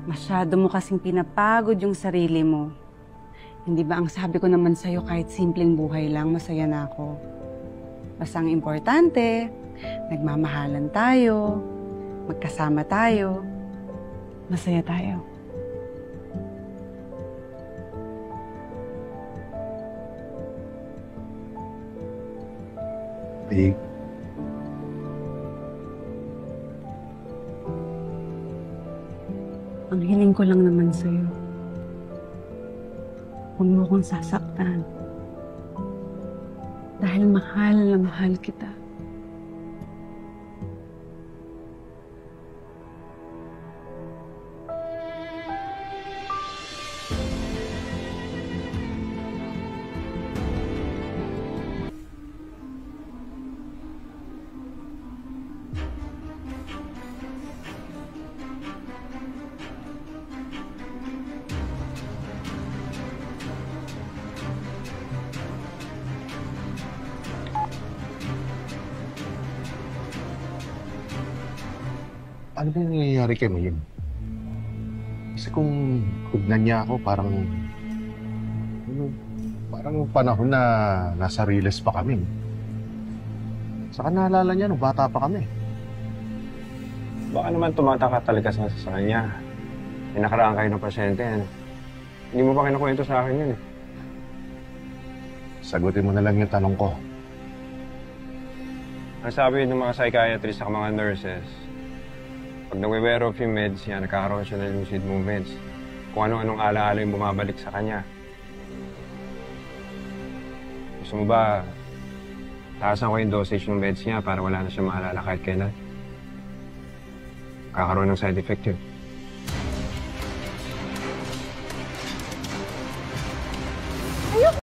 Masyado mo kasing pinapagod yung sarili mo. Hindi ba ang sabi ko naman sa'yo kahit simpleng buhay lang, masaya na ako. Basta ang importante, nagmamahalan tayo, magkasama tayo, masaya tayo. Babe. Ang hiling ko lang naman sa'yo, huwag mo kong sasaktan. Dahil mahal na mahal kita. Ano ba yung nangyayari kay Mayim? Kasi kung hugnan niya ako, parang panahon na nasa Riles pa kami. Saka naalala niya nung bata pa kami. Baka naman tumataka talaga sa kanya. Nakaraan kayo ng pasyente. Hindi mo pa kinukwento sa akin yun eh. Sagutin mo na lang yung tanong ko. Ang sabi ng mga psychiatrists at mga nurses, pag nag-wear off yung meds niya, nagkakaroon siya ng lucid movements. Kung anong-anong alaala yung bumabalik sa kanya. Gusto mo ba, taasan ko yung dosage ng meds niya para wala na siya maalala kahit kailan? Kakaroon ng side effect yun.